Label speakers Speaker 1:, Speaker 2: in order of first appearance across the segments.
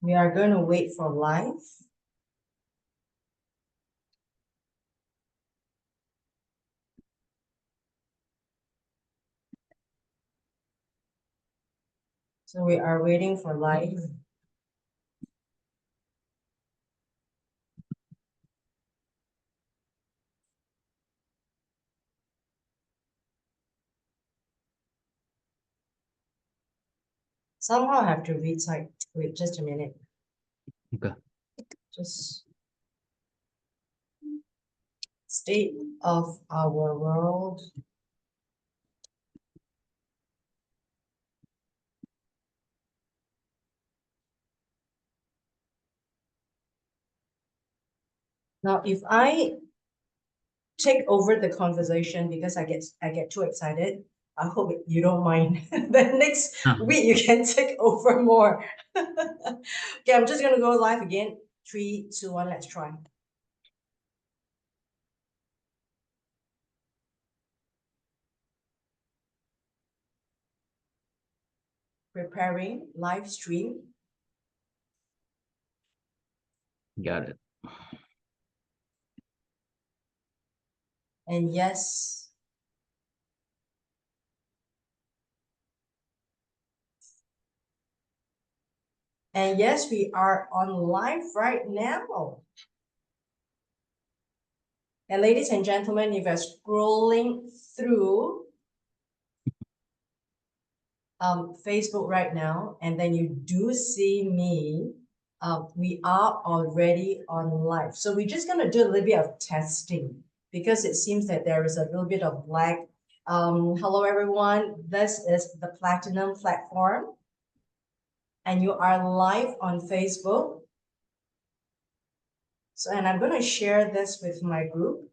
Speaker 1: We are going to wait for live. So we are waiting for live. Somehow I have to retype. Wait, just a minute.
Speaker 2: Okay.
Speaker 1: Just state of our world. Now, if I take over the conversation because I get too excited, I hope you don't mind. The next week you can take over more. Okay, I'm just gonna go live again. 3, 2, 1, let's try. Preparing live stream.
Speaker 2: Got it.
Speaker 1: And yes. And yes, we are on live right now. And ladies and gentlemen, if you're scrolling through Facebook right now, and then you do see me, we are already on live. So we're just gonna do a little bit of testing because it seems that there is a little bit of lag. Hello everyone, this is the Platinum platform and you are live on Facebook. So, and I'm gonna share this with my group.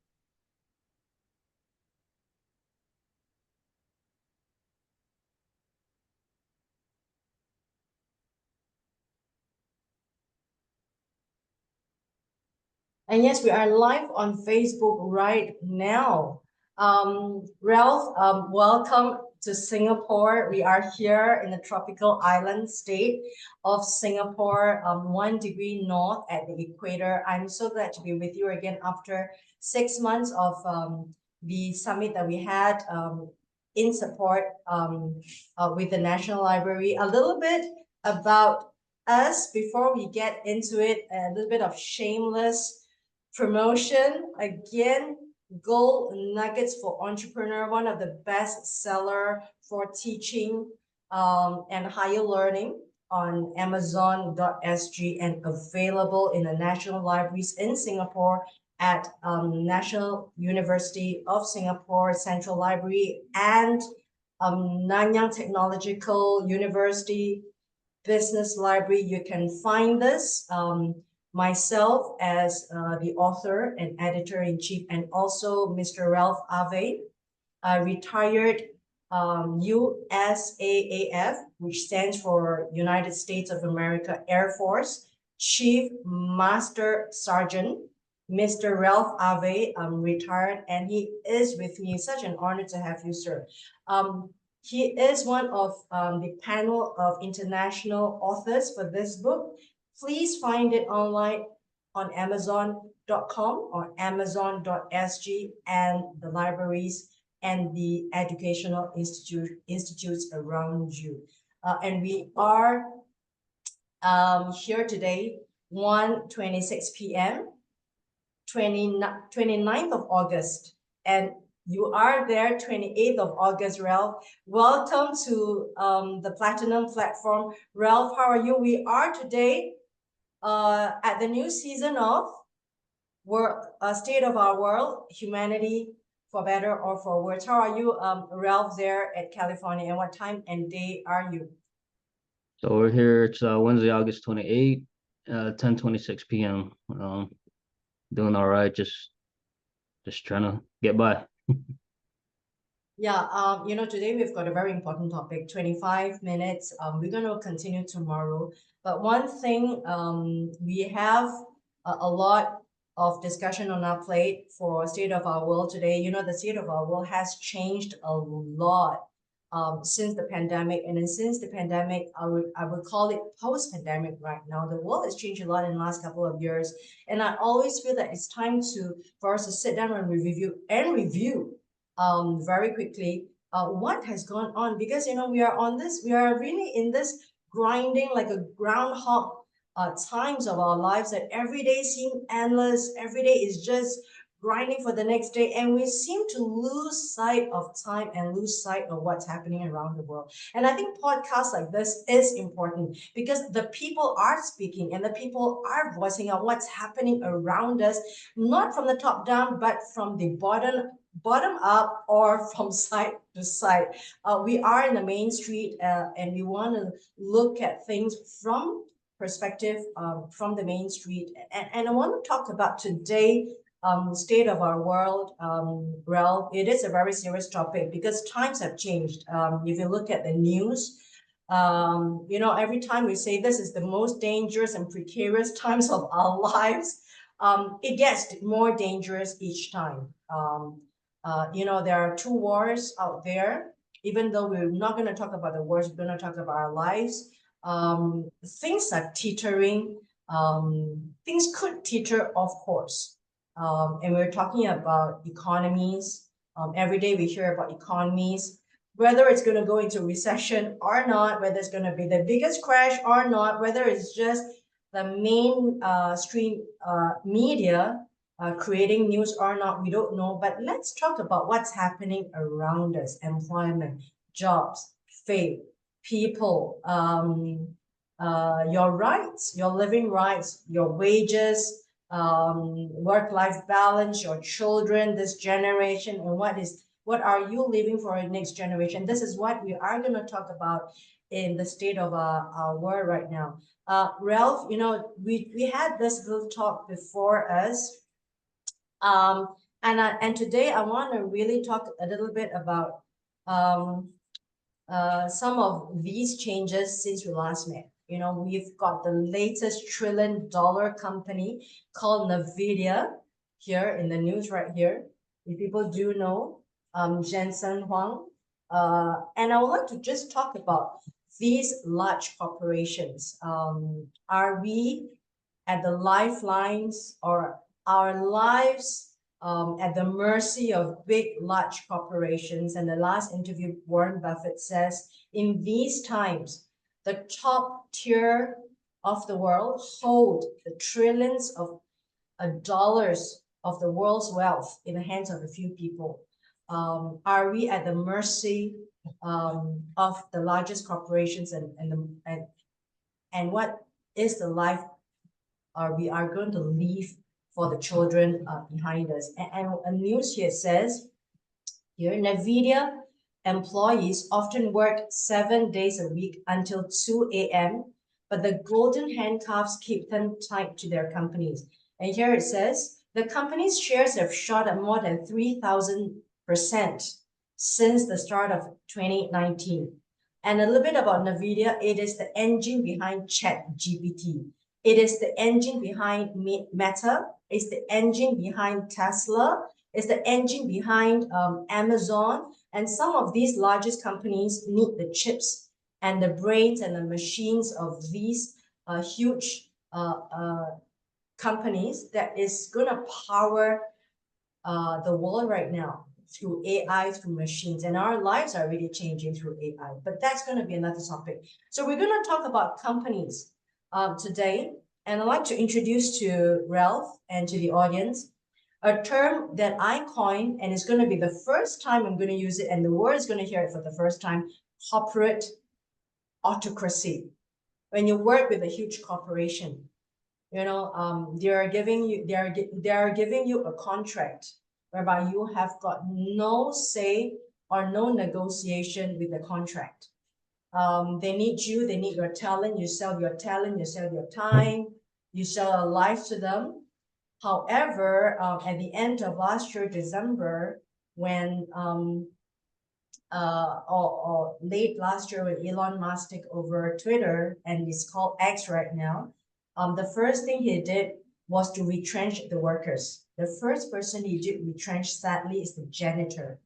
Speaker 1: And yes, we are live on Facebook right now. Ralph, welcome to Singapore. We are here in the tropical island state of Singapore, 1 degree north at the equator. I'm so glad to be with you again after 6 months of the summit that we had in support with the National Library. A little bit about us before we get into it, a little bit of shameless promotion. Again, Gold Nuggets for Entrepreneur, one of the best seller for teaching and higher learning on Amazon.sg and available in the national libraries in Singapore at National University of Singapore Central Library and Nanyang Technological University Business Library. You can find this. Myself as the author and editor-in-chief, and also Mr. Ralph Ave, retired USAAF, which stands for United States of America Air Force, Chief Master Sergeant, Mr. Ralph Ave, retired, and he is with me. It's such an honor to have you, sir. He is one of the panel of international authors for this book. Please find it online on Amazon.com or Amazon.sg and the libraries and the educational institutes around you. And we are here today, 1:26 p.m., 29th of August. And you are there 28th of August, Ralph. Welcome to the Platinum platform. Ralph, how are you? We are today at the new season of State of Our World, Humanity for Better or for Worse. How are you, Ralph, there at California? And what time and day are you?
Speaker 2: So we're here. It's Wednesday, August 28th, 10:26 p.m. Doing all right. Just trying to get by.
Speaker 1: Yeah, today we've got a very important topic, 25 minutes. We're going to continue tomorrow. But one thing, we have a lot of discussion on our plate for State of Our World today. The state of our world has changed a lot since the pandemic. And then since the pandemic, I would call it post-pandemic right now. The world has changed a lot in the last couple of years. And I always feel that it's time for us to sit down and review very quickly what has gone on, because we are really in this grinding like a groundhog times of our lives, that every day seem endless. Every day is just grinding for the next day, and we seem to lose sight of time and lose sight of what's happening around the world. And I think podcasts like this is important, because the people are speaking and the people are voicing out what's happening around us, not from the top down, but from the bottom up, or from side to side. We are in the main street, and we want to look at things from perspective from the main street. And I want to talk about today state of our world. Ralph, it is a very serious topic because times have changed. If you look at the news, every time we say this is the most dangerous and precarious times of our lives, it gets more dangerous each time. There are two wars out there. Even though we're not going to talk about the wars, we're going to talk about our lives. Things are teetering. Things could teeter, of course. And we're talking about economies. Every day we hear about economies, whether it's going to go into recession or not, whether it's going to be the biggest crash or not, whether it's just the mainstream media creating news or not, we don't know. But let's talk about what's happening around us: employment, jobs, faith, people, your rights, your living rights, your wages, work-life balance, your children, this generation, and what are you leaving for your next generation? This is what we are going to talk about in the state of our world right now. Ralph, we had this little talk before us. And today I want to really talk a little bit about some of these changes since we last met. We've got the latest trillion-dollar company called NVIDIA here in the news right here. If people do know, Jensen Huang. And I would like to just talk about these large corporations. Are we at the lifelines, or our lives at the mercy of big, large corporations? And the last interview, Warren Buffett says, in these times, the top tier of the world hold the trillions of dollars of the world's wealth in the hands of a few people. Are we at the mercy of the largest corporations, and what is the life we are going to leave for the children behind us? And a news here says, here, NVIDIA employees often work 7 days a week until 2 a.m., but the golden handcuffs keep them tied to their companies. And here it says, the company's shares have shot up more than 3,000% since the start of 2019. And a little bit about NVIDIA: it is the engine behind ChatGPT. It is the engine behind Meta. It's the engine behind Tesla. It's the engine behind Amazon. And some of these largest companies need the chips and the brains and the machines of these huge companies that is going to power the world right now through AI, through machines. And our lives are really changing through AI. But that's going to be another topic. So we're going to talk about companies today. And I'd like to introduce to Ralph and to the audience a term that I coined, and it's going to be the first time I'm going to use it, and the world is going to hear it for the first time: corporate autocracy. When you work with a huge corporation, they are giving you a contract whereby you have got no say or no negotiation with the contract. They need you, they need your talent, you sell your talent, you sell your time, you sell your life to them. However, at the end of last year, December, when or late last year, when Elon Musk took over Twitter, and it's called X right now, the first thing he did was to retrench the workers. The first person he did retrench, sadly, is the janitor.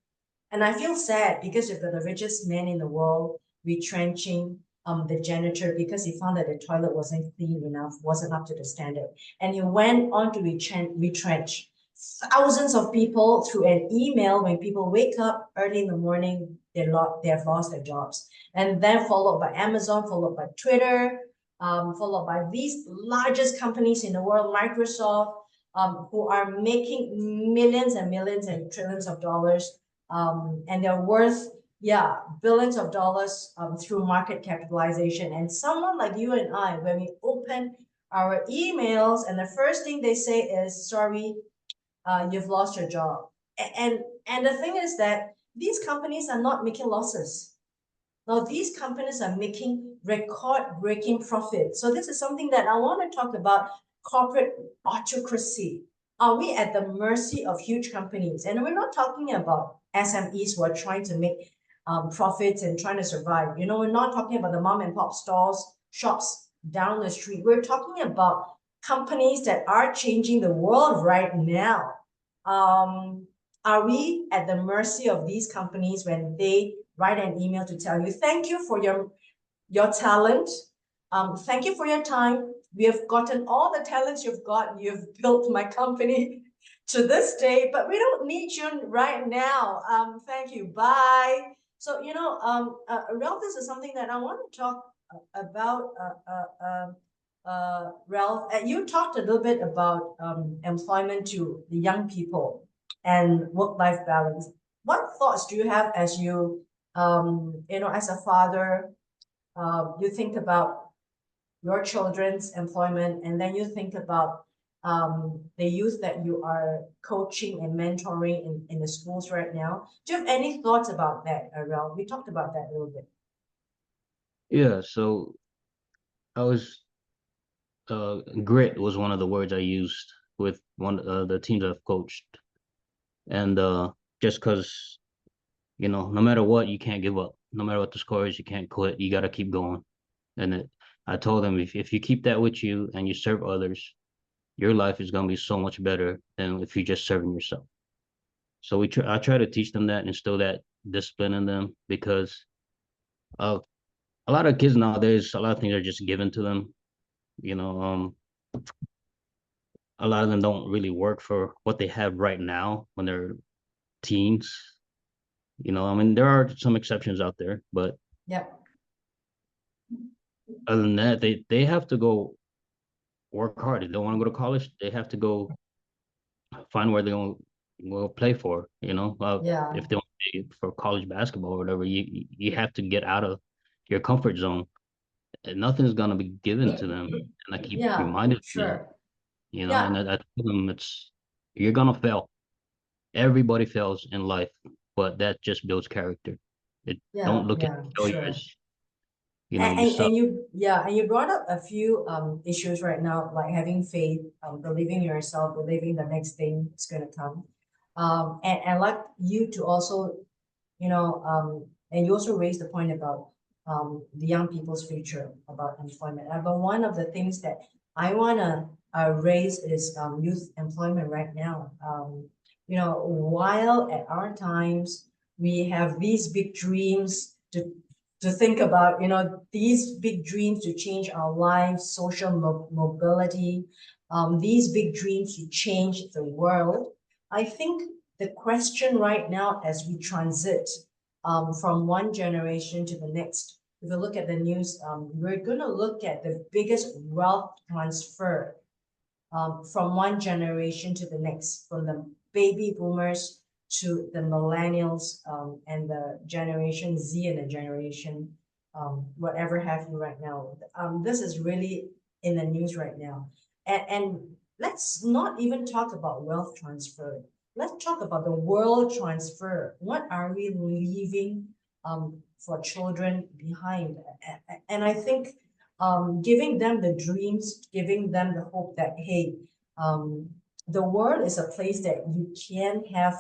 Speaker 1: And I feel sad because you've got the richest man in the world retrenching the janitor because he found that the toilet wasn't clean enough, wasn't up to the standard. And he went on to retrench thousands of people through an email. When people wake up early in the morning, they have lost their jobs. And then followed by Amazon, followed by Twitter, followed by these largest companies in the world, Microsoft, who are making millions and millions and trillions of dollars, and they're worth billions of dollars through market capitalization. And someone like you and I, when we open our emails, and the first thing they say is, sorry, you've lost your job. And the thing is that these companies are not making losses. Now, these companies are making record-breaking profits. So this is something that I want to talk about: corporate autocracy. Are we at the mercy of huge companies? And we're not talking about SMEs who are trying to make profits and trying to survive. You know, we're not talking about the mom and pop stores, shops down the street. We're talking about companies that are changing the world right now. Are we at the mercy of these companies when they write an email to tell you, thank you for your talent, thank you for your time, we have gotten all the talents you've got, you've built my company to this day, but we don't need you right now, thank you, bye. So, you know, Ralph, this is something that I want to talk about. Ralph, you talked a little bit about employment to the young people and work-life balance. What thoughts do you have as you, you know, as a father, you think about your children's employment, and then you think about the youth that you are coaching and mentoring in the schools right now. Do you have any thoughts about that, Ralph? We talked about that a little bit.
Speaker 2: Yeah, so I was grit was one of the words I used with one the teams I've coached. And just because, you know, no matter what, you can't give up. No matter what the score is, you can't quit. You got to keep going. And I told them, if you keep that with you and you serve others, your life is going to be so much better than if you're just serving yourself. So I try to teach them that and instill that discipline in them, because a lot of kids nowadays, a lot of things are just given to them. You know, a lot of them don't really work for what they have right now when they're teens. You know, I mean, there are some exceptions out there, but
Speaker 1: Yeah.
Speaker 2: other than that, they have to go work hard. If they want to go to college, they have to go find where they're going to play for. You know,
Speaker 1: Yeah.
Speaker 2: if they want to play for college basketball or whatever, you have to get out of your comfort zone. And nothing's gonna be given to them. And I keep
Speaker 1: Yeah,
Speaker 2: reminding them,
Speaker 1: sure.
Speaker 2: you know, and
Speaker 1: Yeah,
Speaker 2: I tell them you're gonna fail. Everybody fails in life, but that just builds character. Don't look at failure
Speaker 1: sure.
Speaker 2: as, you know, you suck.
Speaker 1: And you brought up a few issues right now, like having faith, believing in yourself, believing the next thing is going to come. And I'd like you to also, you know, and you also raised the point about the young people's future, about employment. But one of the things that I want to raise is youth employment right now. You know, while at our times we have these big dreams to think about, you know, these big dreams to change our lives, social mobility, these big dreams to change the world. I think the question right now, as we transit from one generation to the next, if you look at the news, we're going to look at the biggest wealth transfer from one generation to the next, from the baby boomers to the millennials and the Generation Z and the generation whatever have you right now. This is really in the news right now. And let's not even talk about wealth transfer. Let's talk about the world transfer. What are we leaving for children behind? And I think giving them the dreams, giving them the hope that, hey, the world is a place that you can have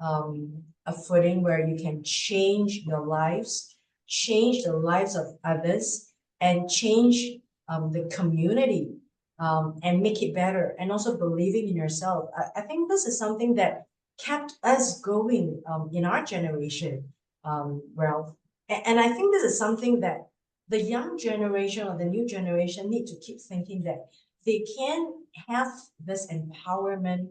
Speaker 1: a footing where you can change your lives, change the lives of others, and change the community and make it better, and also believing in yourself. I think this is something that kept us going in our generation, Ralph. And I think this is something that the young generation or the new generation need to keep thinking that they can have this empowerment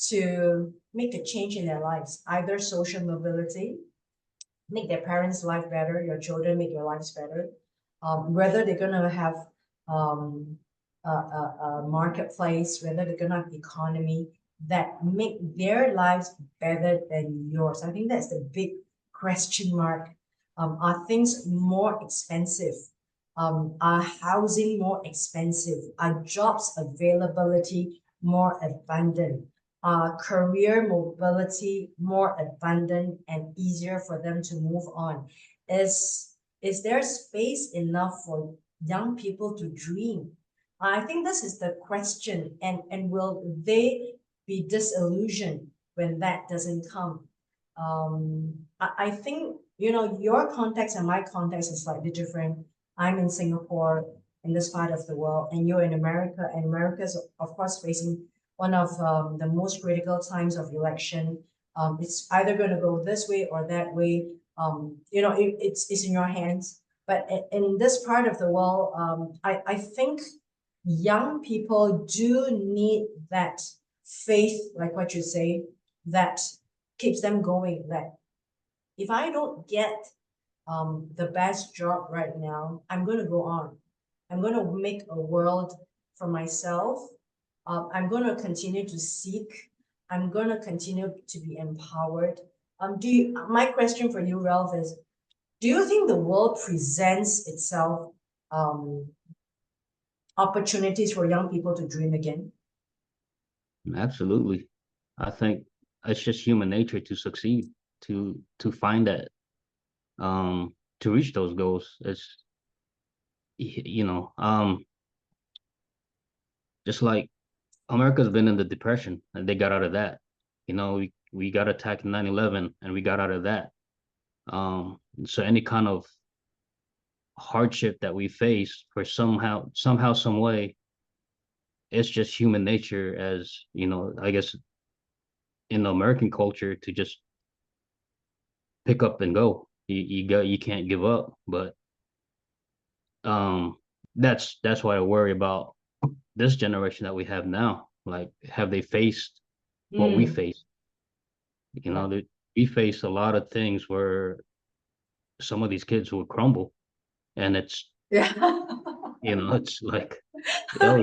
Speaker 1: to make a change in their lives, either social mobility, make their parents' life better, your children make your lives better, whether they're gonna have um, a marketplace, whether they're gonna have economy that make their lives better than yours. I think that's the big question mark. Are things more expensive? Are housing more expensive? Are jobs availability more abundant? Career mobility more abundant and easier for them to move on? Is there space enough for young people to dream? I think this is the question, and will they be disillusioned when that doesn't come? I think, you know, your context and my context is slightly different. I'm in Singapore, in this part of the world, and you're in America, and America's, of course, facing one of the most critical times of election. It's either going to go this way or that way. You know, it's in your hands. But in this part of the world, I think young people do need that faith, like what you say, that keeps them going. That if I don't get the best job right now, I'm going to go on. I'm going to make a world for myself. I'm going to continue to seek. I'm going to continue to be empowered. My question for you, Ralph, is, do you think the world presents itself um, opportunities for young people to dream again?
Speaker 2: Absolutely. I think it's just human nature to succeed, to find that, to reach those goals. It's you know, just like America's been in the depression and they got out of that. You know, we got attacked in 9/11 and we got out of that. So any kind of hardship that we face for somehow some way, it's just human nature, as you know, I guess in the American culture, to just pick up and go. You can't give up. But um that's why I worry about this generation that we have now. Like, have they faced what we
Speaker 1: Mm,
Speaker 2: face? You
Speaker 1: yeah.
Speaker 2: know, that we face a lot of things where some of these kids will crumble, and it's,
Speaker 1: Yeah.
Speaker 2: you know, it's like, yo,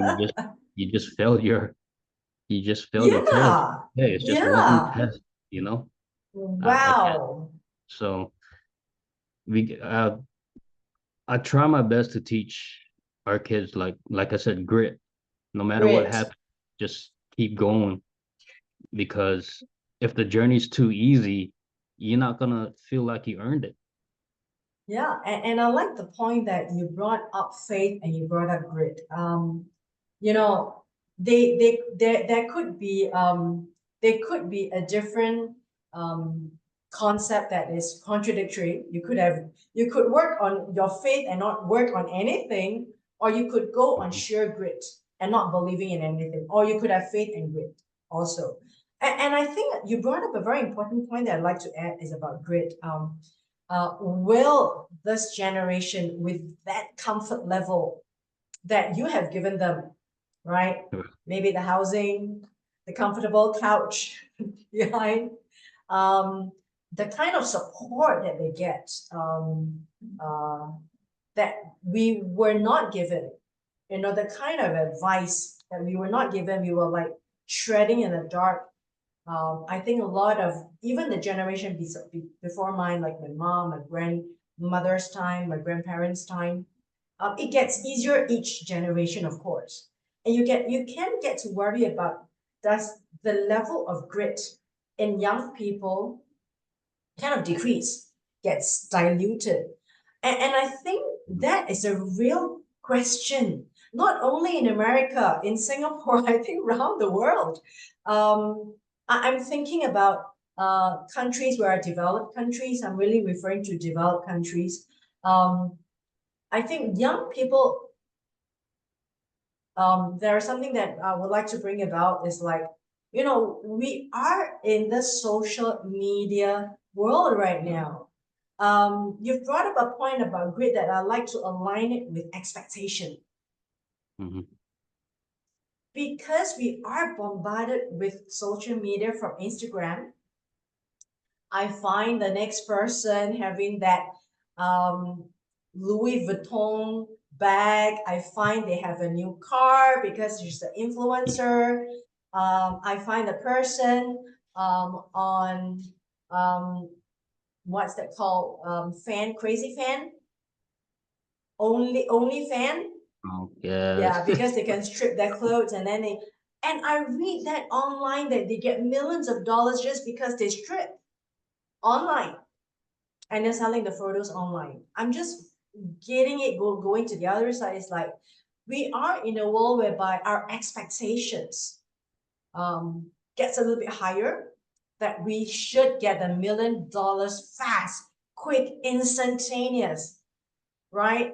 Speaker 2: you just failed your test.
Speaker 1: Yeah.
Speaker 2: Hey, it's just one
Speaker 1: Yeah.
Speaker 2: test, you know. I can't.
Speaker 1: Wow.
Speaker 2: So we I try my best to teach our kids, like I said, grit. No matter what
Speaker 1: Great.
Speaker 2: happens, just keep going, because if the journey's too easy, you're not gonna feel like you earned it.
Speaker 1: Yeah, and I like the point that you brought up faith and you brought up grit. You know, there could be a different um concept that is contradictory. You could work on your faith and not work on anything, or you could go on
Speaker 2: Mhm.
Speaker 1: sheer grit and not believing in anything, or you could have faith and grit also. And I think you brought up a very important point that I'd like to add is about grit. Will this generation, with that comfort level that you have given them, right? Maybe the housing, the comfortable couch behind, um, the kind of support that they get, uh, that we were not given, you know, the kind of advice that we were not given, we were like treading in the dark. I think a lot of even the generation before mine, like my mom, my grandmother's time, my grandparents' time, it gets easier each generation, of course, and you can get to worry about, does the level of grit in young people kind of decrease, gets diluted, and I think that is a real question, not only in America, in Singapore, I think around the world. I'm thinking about countries where are developed countries. I'm really referring to developed countries. Um, I think young people, there's something that I would like to bring about is like You know, we are in the social media world right now. You've brought up a point about grit that I like to align it with expectation.
Speaker 2: Mhm.
Speaker 1: Because we are bombarded with social media from Instagram, I find the next person having that um, Louis Vuitton bag. I find they have a new car because she's an influencer. I find the person on um, what's that called? Fan, crazy fan, only fan.
Speaker 2: Oh, yes.
Speaker 1: Yeah, because they can strip their clothes and then they. And I read that online that they get millions of dollars just because they strip online and they're selling the photos online. I'm just getting it going to the other side. It's like we are in a world whereby our expectations gets a little bit higher, that we should get $1 million fast, quick, instantaneous, right?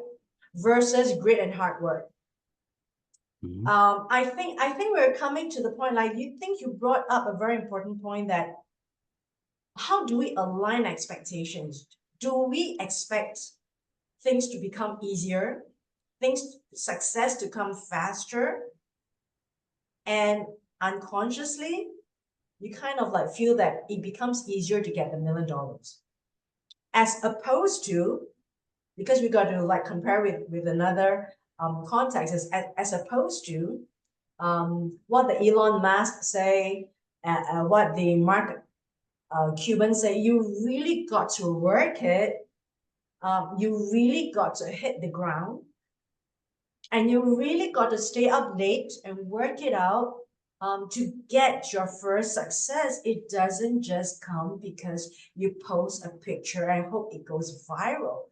Speaker 1: Versus grit and hard work.
Speaker 2: Mhm.
Speaker 1: I think we're coming to the point. Like you think you brought up a very important point that how do we align expectations? Do we expect things to become easier, success to come faster, and unconsciously, you kind of like feel that it becomes easier to get $1 million, as opposed to, because we got to like compare with another context, as opposed to what the Elon Musk say, what the Mark Cuban say. You really got to work it. You really got to hit the ground, and you really got to stay up late and work it out to get your first success. It doesn't just come because you post a picture and hope it goes viral.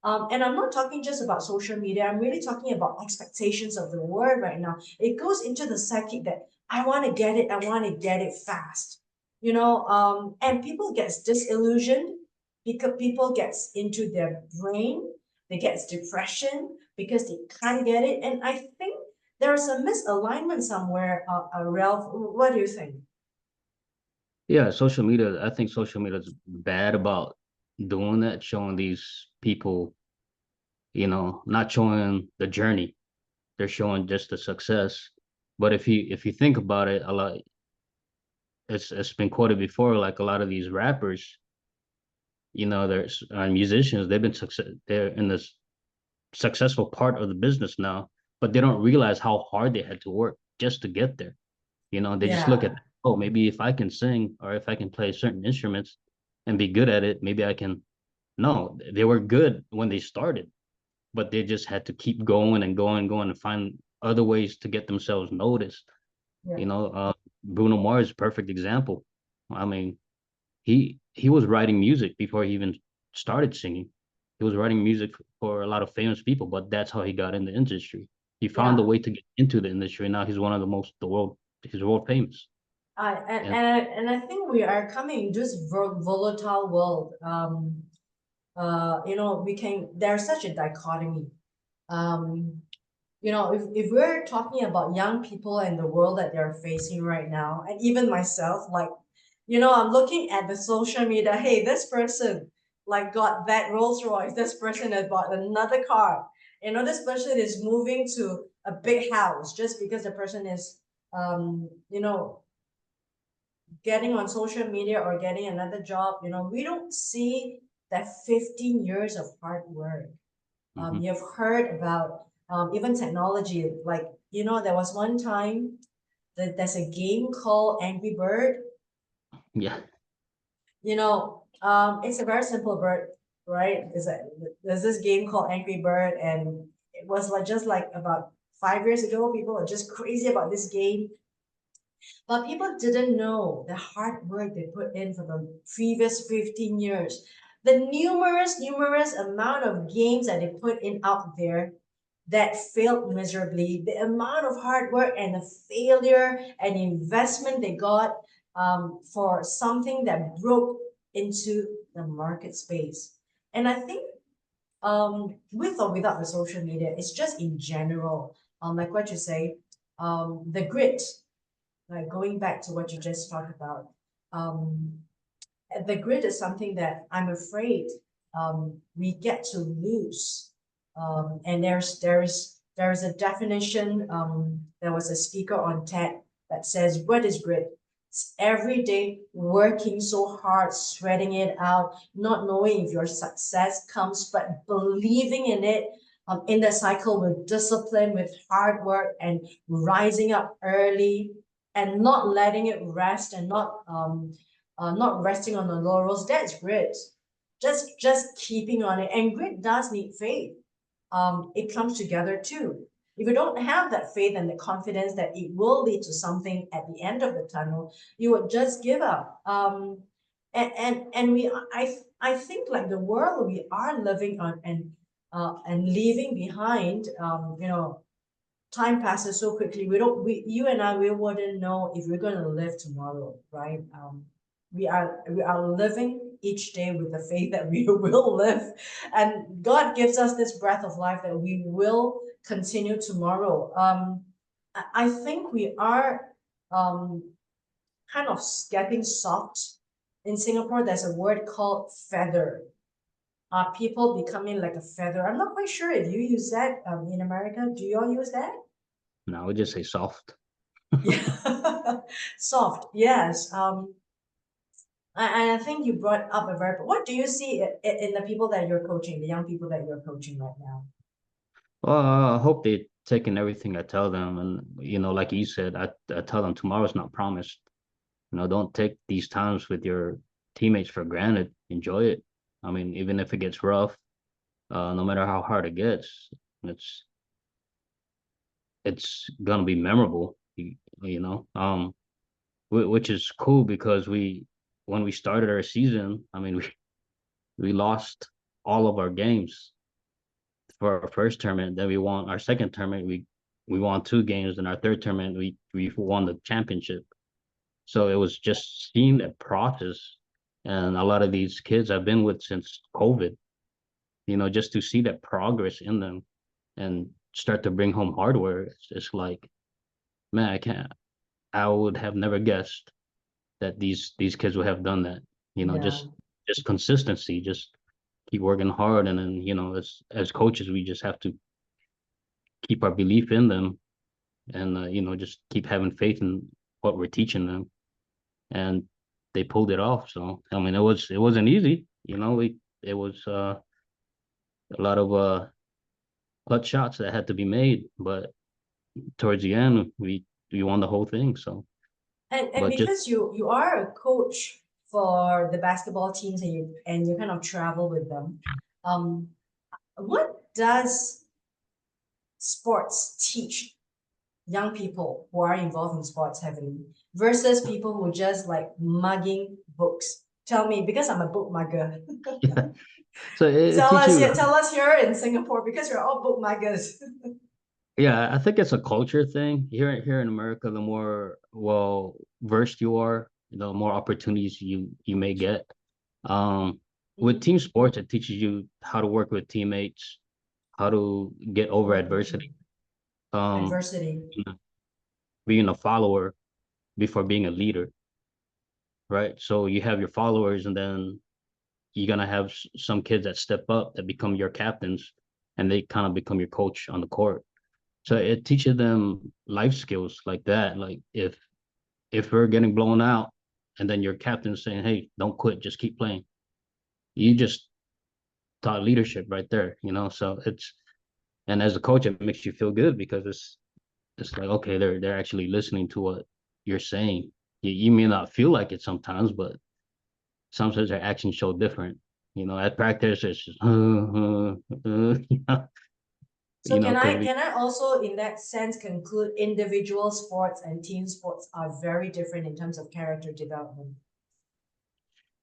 Speaker 1: And I'm not talking just about social media. I'm really talking about expectations of the world right now. It goes into the psyche that I want to get it. I want to get it fast. And people gets disillusioned because people gets into their brain. They gets depression because they can't get it. And I think there's a misalignment somewhere, Ralph. What do you think?
Speaker 2: Yeah, social media, I think social media is bad about doing that, showing these people, not showing the journey. They're showing just the success. But if you think about it, a lot it's been quoted before, like a lot of these rappers, there's musicians, they're in this successful part of the business now, but they don't realize how hard they had to work just to get there. They just look at,
Speaker 1: Yeah,
Speaker 2: oh, maybe if I can sing or if I can play certain instruments and be good at it, maybe I can. No, they were good when they started, but they just had to keep going and going and going and find other ways to get themselves noticed.
Speaker 1: yeah.
Speaker 2: You know, Bruno Mars is a perfect example. I mean, he was writing music before he even started singing. He was writing music for a lot of famous people, but that's how he got in the industry. He found a
Speaker 1: Yeah.
Speaker 2: way to get into the industry, and now he's one of the most the world. He's world famous.
Speaker 1: I and,
Speaker 2: And
Speaker 1: and and I think we are coming this volatile world. We can. There's such a dichotomy. Um, if we're talking about young people and the world that they're facing right now, and even myself, like, I'm looking at the social media. Hey, this person like got that Rolls Royce. This person has bought another car. This person is moving to a big house just because the person is, um, you know, getting on social media or getting another job. We don't see that 15 years of hard work.
Speaker 2: mhm.
Speaker 1: You've heard about even technology. Like, there was one time that there's a game called Angry Bird.
Speaker 2: Yeah,
Speaker 1: It's a very simple bird, right? There's this game called Angry Bird, and it was like just like about 5 years ago, people were just crazy about this game. But people didn't know the hard work they put in for the previous 15 years. The numerous amount of games that they put in out there that failed miserably, the amount of hard work and the failure and investment they got for something that broke into the market space. And I think with or without the social media, it's just in general, like what you say, the grit. like going back to what you just talked about, um, the grid is something that I'm afraid we get to lose. And there's a definition. There was a speaker on TED that says, "What is grit? It's every day working so hard, sweating it out, not knowing if your success comes, but believing in it." In the cycle with discipline, with hard work, and rising up early, and not letting it rest, and not resting on the laurels. That's grit. Just keeping on it. And grit does need faith. It comes together too. If you don't have that faith and the confidence that it will lead to something at the end of the tunnel, you would just give up. And I think like the world we are living on and leaving behind, time passes so quickly. You and I, we wouldn't know if we're going to live tomorrow, right? We are living each day with the faith that we will live, and God gives us this breath of life that we will continue tomorrow. I think we are um kind of getting soft. In Singapore, there's a word called feather. Are people becoming like a feather? I'm not quite sure if you use that in America. Do you all use that?
Speaker 2: No, I would just say soft.
Speaker 1: Yeah, soft. Yes. And I think you brought up a very. What do you see in the people that you're coaching, the young people that you're coaching right now?
Speaker 2: Well, I hope they're taking everything I tell them, and like you said, I tell them tomorrow's not promised. Don't take these times with your teammates for granted. Enjoy it. I mean, even if it gets rough, no matter how hard it gets, it's it's gonna be memorable. You know, which is cool because when we started our season, I mean, we lost all of our games for our first tournament. Then we won our second tournament. We won two games, and our third tournament we won the championship. So it was just seeing that process, and a lot of these kids I've been with since COVID. Just to see that progress in them and start to bring home hardware. It's like, man, I can't. I would have never guessed that these kids would have done that.
Speaker 1: Yeah.
Speaker 2: Just consistency, just keep working hard, and then as coaches, we just have to keep our belief in them, and just keep having faith in what we're teaching them, and they pulled it off. So I mean, it wasn't easy. It was a lot of clutch shots that had to be made, but towards the end, we won the whole thing. So,
Speaker 1: And
Speaker 2: but just
Speaker 1: because you are a coach for the basketball teams, and you kind of travel with them, um, what does sports teach young people who are involved in sports heavily versus people who just like mugging books? Tell me, because I'm a book mugger.
Speaker 2: yeah. So it teaches you.
Speaker 1: Tell us here in Singapore, because you're all book muggers.
Speaker 2: Yeah, I think it's a culture thing. Here in America, the more well versed you are, the more opportunities you may get. Um, with
Speaker 1: Mhm.
Speaker 2: team sports, it teaches you how to work with teammates, how to get over
Speaker 1: Work with
Speaker 2: adversity.
Speaker 1: them.
Speaker 2: Um,
Speaker 1: Adversity.
Speaker 2: being a follower before being a leader, right? So you have your followers, and then you're gonna have some kids that step up that become your captains, and they kind of become your coach on the court. So it teaches them life skills like that. Like if we're getting blown out, and then your captain's saying, "Hey, don't quit, just keep playing." You just taught leadership right there. So and as a coach, it makes you feel good because it's like, okay, they're actually listening to what you're saying. You may not feel like it sometimes, but sometimes their actions show different. At practice, it's just,
Speaker 1: So can
Speaker 2: because
Speaker 1: I
Speaker 2: we,
Speaker 1: can I also in that sense conclude individual sports and team sports are very different in terms of character development?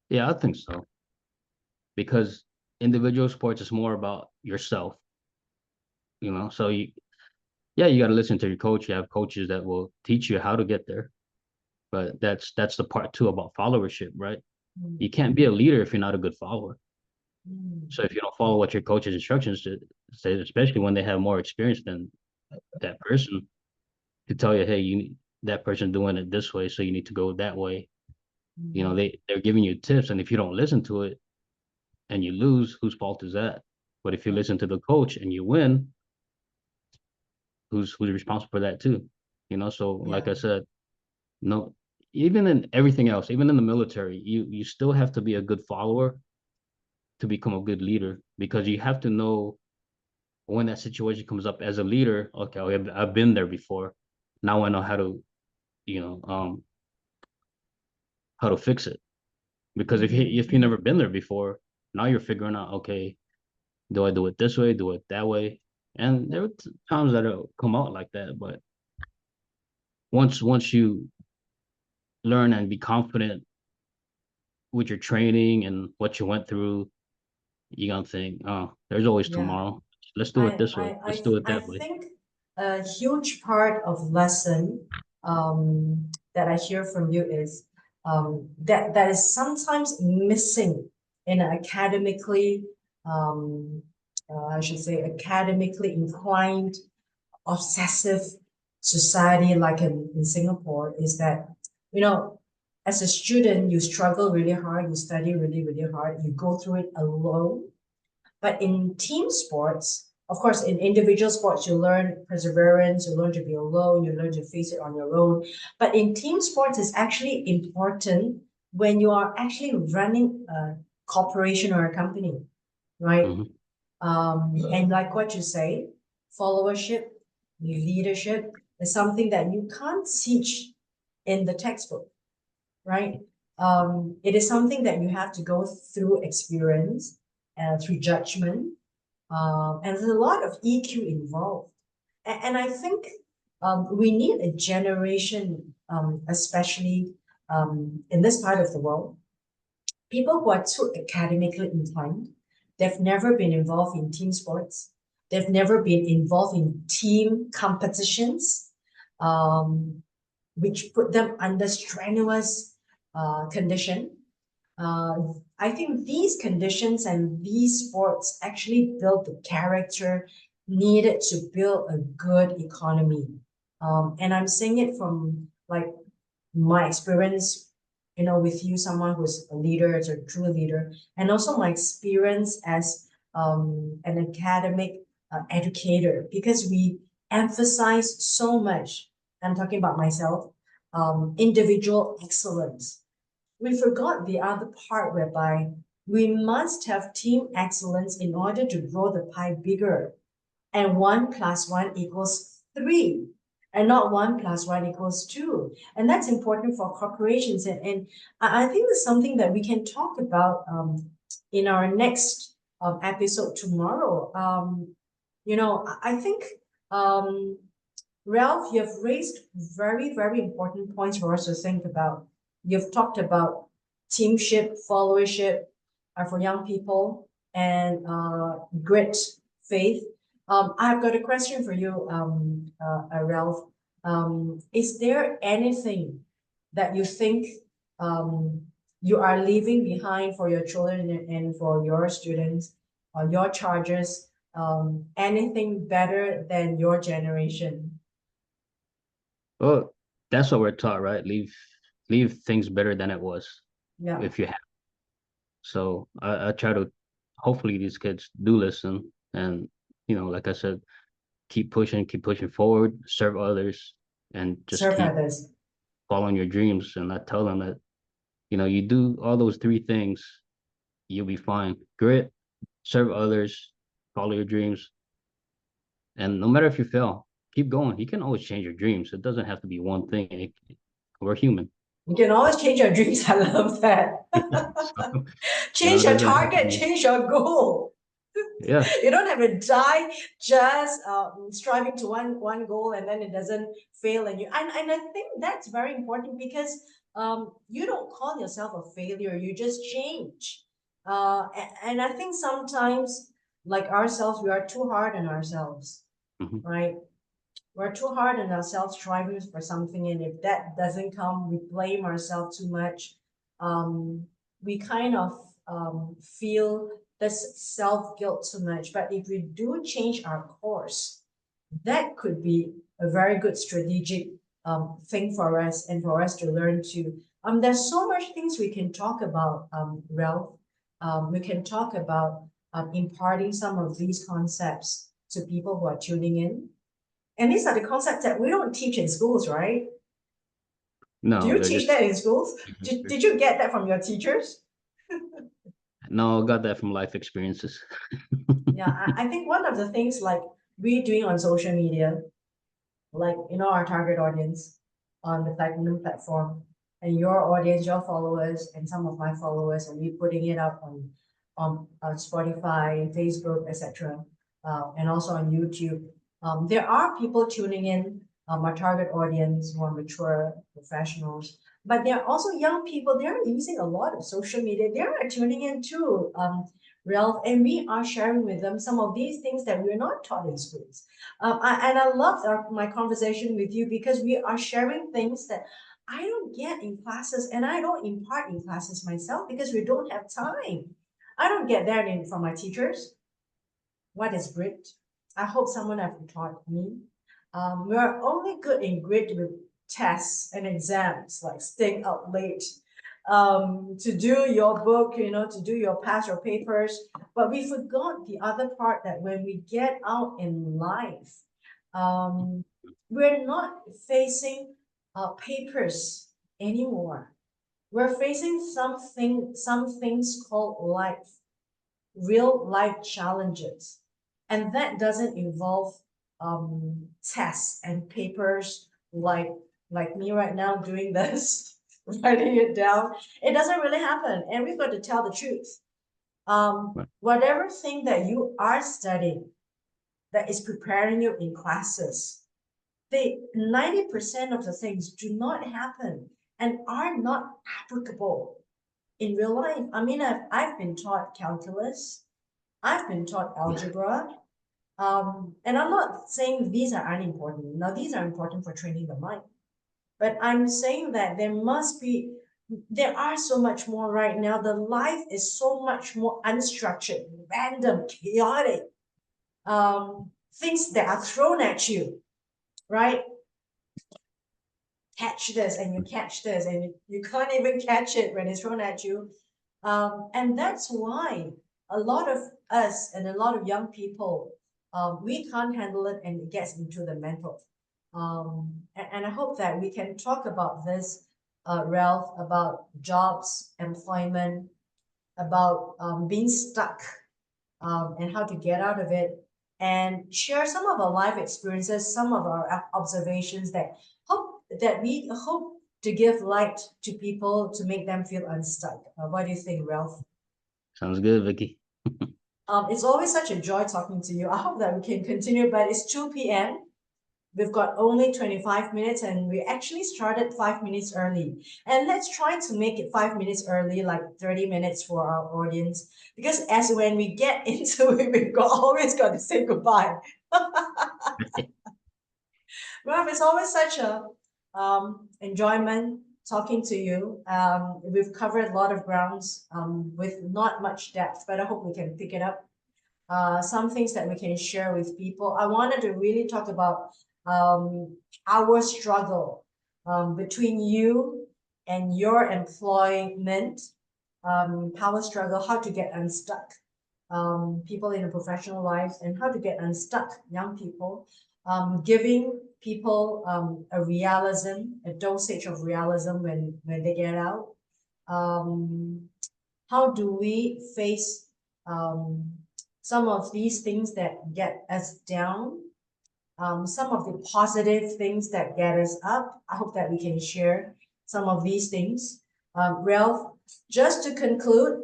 Speaker 2: yeah, I think so. Because individual sports is more about yourself, So yeah, you got to listen to your coach. You have coaches that will teach you how to get there, but that's the part too about followership, right?
Speaker 1: Mm,
Speaker 2: You can't be a leader if you're not a good follower.
Speaker 1: mm.
Speaker 2: So if you don't follow what your coach's instructions say, especially when they have more experience than that person, to tell you, hey, that person doing it this way, so you need to go that way. You know,
Speaker 1: Mm.
Speaker 2: they're giving you tips, and if you don't listen to it and you lose, whose fault is that? But if you
Speaker 1: Yeah.
Speaker 2: listen to the coach and you win, who's responsible for that too? You know, so like
Speaker 1: Yeah.
Speaker 2: I said, no, even in everything else, even in the military, you still have to be a good follower to become a good leader, because you have to know when that situation comes up as a leader. Okay, I've been there before. Now I know how to, you know, how to fix it. Because if you
Speaker 1: Mhm.
Speaker 2: never been there before, now you're figuring out, okay, do I do it this way, do it that way? And
Speaker 1: Yeah.
Speaker 2: there are times that it'll come out like that, but once you learn and be confident with your training and what you went through, you're gonna think, oh, there's always
Speaker 1: Yeah.
Speaker 2: tomorrow. Let's do it this way. Let's do it
Speaker 1: I
Speaker 2: that way.
Speaker 1: think a huge part of lesson that I hear from you is that is sometimes missing in an academically, I should say, academically inclined, obsessive society like in Singapore is that, you know, as a student, you struggle really hard, you study really, really hard, you go through it alone. But in team sports, of course, in individual sports, you learn perseverance, you learn to be alone, you learn to face it on your own. But in team sports, it's actually important when you are actually running a corporation or a company, right?
Speaker 2: Mhm.
Speaker 1: And like what you say, followership, leadership is something that you can't teach in the textbook, right? It is something that you have to go through experience and through judgment. And there's a lot of EQ involved. And I think we need a generation, especially in this part of the world, people who are too academically inclined. They've never been involved in team sports. They've never been involved in team competitions, um, which put them under strenuous condition. uh, I think these conditions and these sports actually build the character needed to build a good economy. And I'm saying it from like my experience, with you, someone who's a leader, is a true leader, and also my experience as an academic educator, because we emphasize so much. I'm talking about myself, individual excellence. We forgot the other part whereby we must have team excellence in order to grow the pie bigger. And 1 + 1 = 3, and not 1 + 1 = 2. And that's important for corporations. And I think it's something that we can talk about in our next episode tomorrow. I think um, Ralph, you have raised very, very important points for us to think about. You've talked about teamship, followership for young people, and grit, faith. I've got a question for you, Ralph. Is there anything that you think um, you are leaving behind for your children and for your students, your charges? Anything better than your generation?
Speaker 2: Well, that's what we're taught, right? Leave things better than it was,
Speaker 1: Yeah.
Speaker 2: if you have. So I try to, hopefully these kids do listen, and like I said, keep pushing forward, serve others, and just
Speaker 1: Serve
Speaker 2: keep
Speaker 1: others.
Speaker 2: following your dreams. And I tell them that, you do all those three things, you'll be fine. Grit, serve others, follow your dreams, and no matter if you fail, keep going. You can always change your dreams. It doesn't have to be one thing. We're human.
Speaker 1: You can always change your dreams. I love that.
Speaker 2: So,
Speaker 1: Change
Speaker 2: it
Speaker 1: your
Speaker 2: doesn't have to
Speaker 1: target,
Speaker 2: be.
Speaker 1: change your goal.
Speaker 2: Yeah.
Speaker 1: You don't have to die just striving to one goal and then it doesn't fail. And I think that's very important because you don't call yourself a failure, you just change. And I think sometimes, like ourselves, we are too hard on ourselves,
Speaker 2: Mhm.
Speaker 1: right? We're too hard on ourselves striving for something, and if that doesn't come, we blame ourselves too much. We kind of feel this self-guilt too much. But if we do change our course, that could be a very good strategic thing for us and for us to learn to. There's so much things we can talk about, Ralph. We can talk about imparting some of these concepts to people who are tuning in. And these are the concepts that we don't teach in schools, right? Do
Speaker 2: No,
Speaker 1: you
Speaker 2: they're
Speaker 1: teach
Speaker 2: just
Speaker 1: that in schools? Did you get that from your teachers?
Speaker 2: no, I got that from life experiences.
Speaker 1: Yeah, I think one of the things like we doing on social media, like our target audience on the Platinum platform, and your audience, your followers, and some of my followers, and we putting it up on Spotify, Facebook, etc., and also on YouTube. There are people tuning in, our target audience, more mature professionals, but there are also young people. They're using a lot of social media. They're tuning in too, Ralph, and we are sharing with them some of these things that we're not taught in schools. And I love my conversation with you because we are sharing things that I don't get in classes, and I don't impart in classes myself because we don't have time. I don't get that from my teachers. What is grit? I hope someone have taught me. We are only good in grit with tests and exams, like staying up late to do your book, to do your pass your papers. But we forgot the other part that when we get out in life, we're not facing papers anymore. We're facing some things called life, real life challenges. And that doesn't involve tests and papers like me right now doing this, writing it down. It doesn't really happen. And we've got to tell the truth. Whatever thing that you are studying that is preparing you in classes, 90% of the things do not happen and are not applicable in real life. I mean, I've been taught calculus, I've been taught algebra, and I'm not saying these are unimportant. Now, these are important for training the mind, but I'm saying that there are so much more right now. The life is so much more unstructured, random, chaotic, things that are thrown at you, right? Catch this and you catch this and you can't even catch it when it's thrown at you. And that's why a lot of us and a lot of young people, we can't handle it and it gets into the mental. And I hope that we can talk about this, Ralph, about jobs, employment, about being stuck, and how to get out of it, and share some of our life experiences, some of our observations that we hope to give light to people to make them feel unstuck. What do you think, Ralph?
Speaker 2: Sounds good, Vicky.
Speaker 1: It's always such a joy talking to you. I hope that we can continue, but it's 2 p.m. We've got only 25 minutes and we actually started 5 minutes early. And let's try to make it 5 minutes early, like 30 minutes for our audience. Because as when we get into it, we've always got to say goodbye. Well, it's always such a enjoyment talking to you. We've covered a lot of grounds with not much depth, but I hope we can pick it up. Some things that we can share with people. I wanted to really talk about our struggle between you and your employment, power struggle, how to get unstuck, people in a professional lives, and how to get unstuck, young people, giving people a realism, a dosage of realism when they get out. How do we face some of these things that get us down, some of the positive things that get us up. I hope that we can share some of these things. Ralph, just to conclude,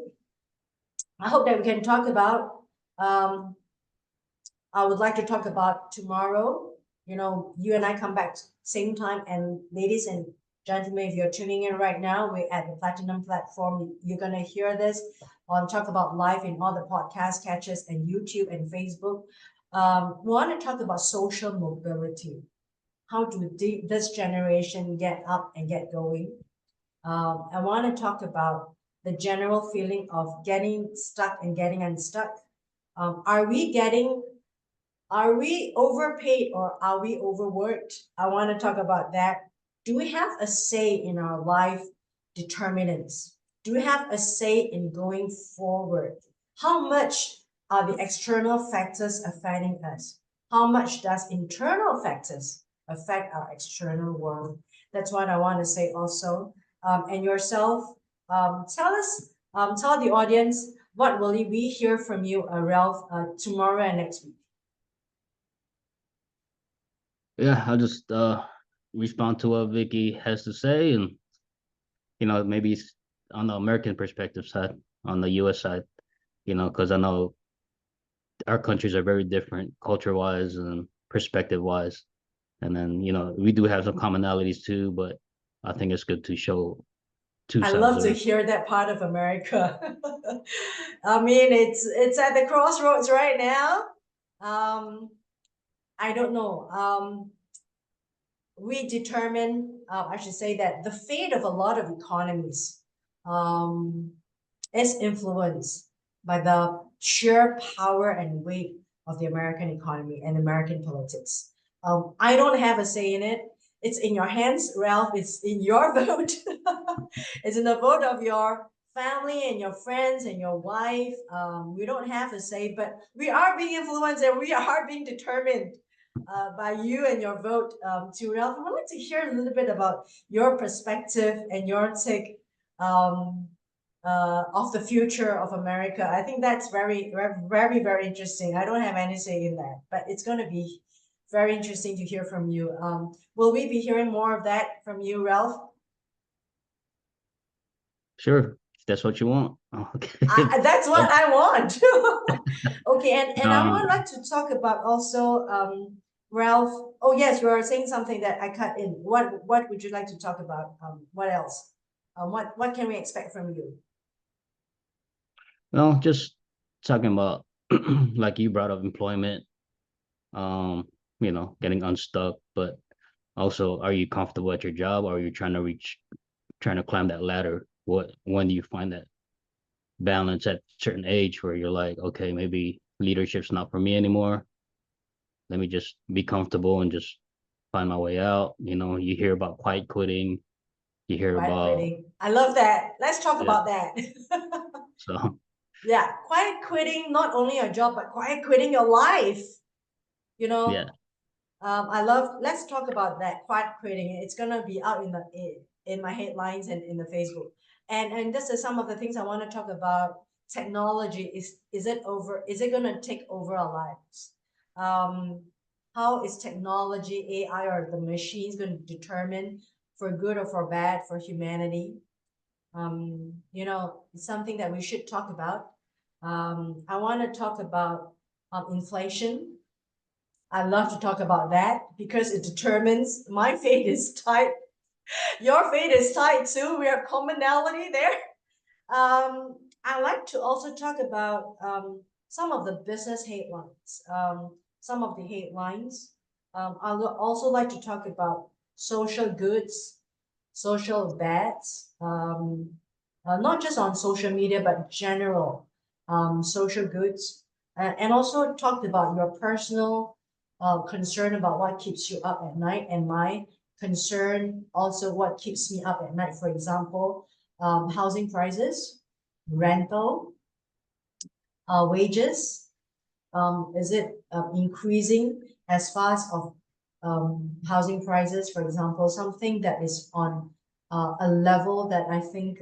Speaker 1: I hope that we can talk about, I would like to talk about tomorrow. You and I come back same time, and ladies and gentlemen, if you're tuning in right now, we're at the Platinum platform. You're going to hear this on Talk About Life in all the podcast catches and YouTube and Facebook. We want to talk about social mobility. How do this generation get up and get going? I want to talk about the general feeling of getting stuck and getting unstuck. Are we overpaid or are we overworked? I want to talk about that. do we have a say in our life determinants? Do we have a say in going forward? How much are the external factors affecting us? How much does internal factors affect our external world? That's what I want to say also. And yourself, tell us, tell the audience, what will we hear from you, Ralph, tomorrow and next week?
Speaker 2: Yeah, I'll just respond to what Vicky has to say, and maybe on the American perspective side, on the U.S. side, because I know our countries are very different culture wise and perspective wise. And then, we do have some commonalities too, but I think it's good to show two
Speaker 1: I
Speaker 2: sides
Speaker 1: love
Speaker 2: of
Speaker 1: to
Speaker 2: it.
Speaker 1: hear that part of America. I mean, it's at the crossroads right now. I don't know. We determine, I should say that the fate of a lot of economies um, is influenced by the sheer power and weight of the American economy and American politics. I don't have a say in it. It's in your hands, Ralph. It's in your vote. It's in the vote of your family and your friends and your wife. We don't have a say, but we are being influenced and we are being determined by you and your vote to Ralph. I would like to hear a little bit about your perspective and your take um, of the future of America. I think that's very, very, very interesting. I don't have any say in that, but it's going to be very interesting to hear from you. Will we be hearing more of that from you, Ralph?
Speaker 2: Sure, if that's what you want. Okay.
Speaker 1: That's what I want. Okay, and I would
Speaker 2: Um,
Speaker 1: like to talk about also Ralph. Oh yes, you are saying something that I cut in. What would you like to talk about? What else? What can we expect from you?
Speaker 2: well, just talking about like you brought up employment, um, getting unstuck, but also, are you comfortable at your job, or are you trying to climb that ladder? When do you find that balance at a certain age where you're like, okay, maybe leadership's not for me anymore. Let me just be comfortable and just find my way out. You hear about quiet quitting, you hear
Speaker 1: Quiet
Speaker 2: about,
Speaker 1: quitting. I love that. Let's talk
Speaker 2: yeah.
Speaker 1: about that.
Speaker 2: So
Speaker 1: Yeah, quiet quitting, not only your job, but quiet quitting your life. You
Speaker 2: yeah,
Speaker 1: know, I love. Let's talk about that quiet quitting. It's gonna be out in my headlines and in the Facebook. And this is some of the things I want to talk about. Technology is it over? Is it gonna take over our lives? Um, how is technology, AI, or the machines going to determine for good or for bad for humanity? It's something that we should talk about. I want to talk about inflation. I love to talk about that because it determines my fate is tight. Your fate is tight too. We have commonality there. I like to also talk about some of the business headlines. Some of the headlines. I would also like to talk about social goods, social bads, not just on social media, but general social goods. And also talked about your personal concern about what keeps you up at night, and my concern also what keeps me up at night. For example, housing prices, rental, wages. Is it increasing as fast of housing prices, for example, something that is on a level that I think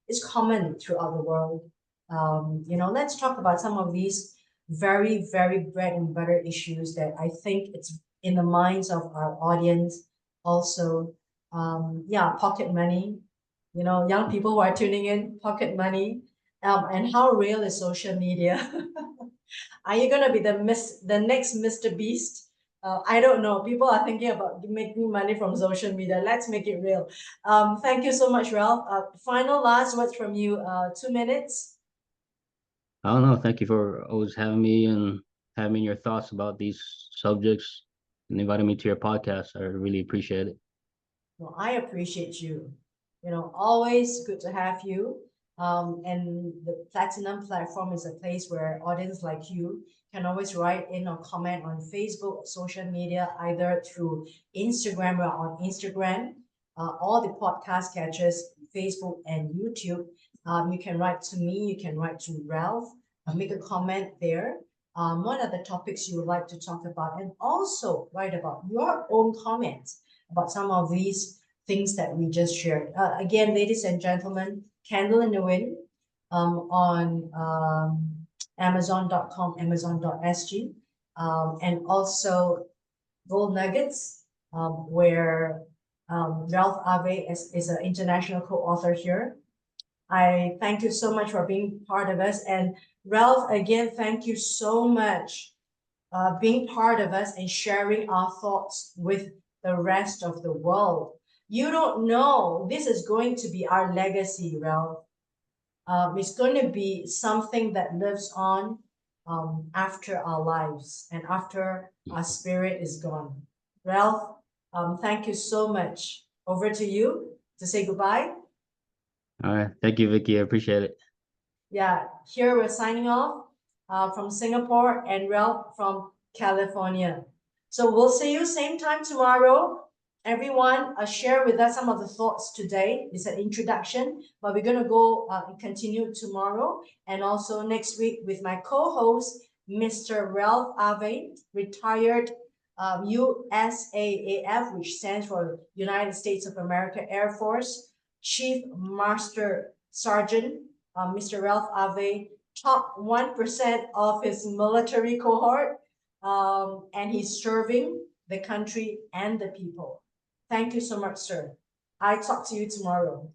Speaker 1: is common throughout the world. Let's talk about some of these very, very bread and butter issues that I think it's in the minds of our audience. Also, yeah, pocket money. Young people who are tuning in, pocket money, and how real is social media? Are you gonna be the next Mr. Beast? I don't know. People are thinking about making money from social media. Let's make it real. Thank you so much, Ralph. Final last words from you. 2 minutes.
Speaker 2: I don't know. Thank you for always having me and having your thoughts about these subjects and inviting me to your podcast. I really appreciate it.
Speaker 1: Well, I appreciate you. Always good to have you. And the Platinum platform is a place where audience like you can always write in or comment on Facebook, social media, either through Instagram or on Instagram, all the podcast catchers, Facebook and YouTube. You can write to me, you can write to Ralph, make a comment there. What are the topics you would like to talk about? And also write about your own comments about some of these things that we just shared. Again, ladies and gentlemen, Candle in the Wind on Amazon.com, Amazon.sg, and also Gold Nuggets, where Ralph Ave is an international co-author here. I thank you so much for being part of us. And Ralph, again, thank you so much being part of us and sharing our thoughts with the rest of the world. You don't know, this is going to be our legacy, Ralph. It's going to be something that lives on after our lives and after our spirit is gone. Ralph, thank you so much. Over to you to say goodbye.
Speaker 2: All right. Thank you, Vicky. I appreciate it.
Speaker 1: Yeah, here we're signing off from Singapore and Ralph from California. So we'll see you same time tomorrow. Everyone, share with us some of the thoughts today. It's an introduction, but we're going to go and continue tomorrow and also next week with my co-host, Mr. Ralph Ave, retired USAAF, which stands for United States of America Air Force, Chief Master Sergeant, Mr. Ralph Ave, top 1% of his military cohort, and he's serving the country and the people. Thank you so much, sir. I talk to you tomorrow.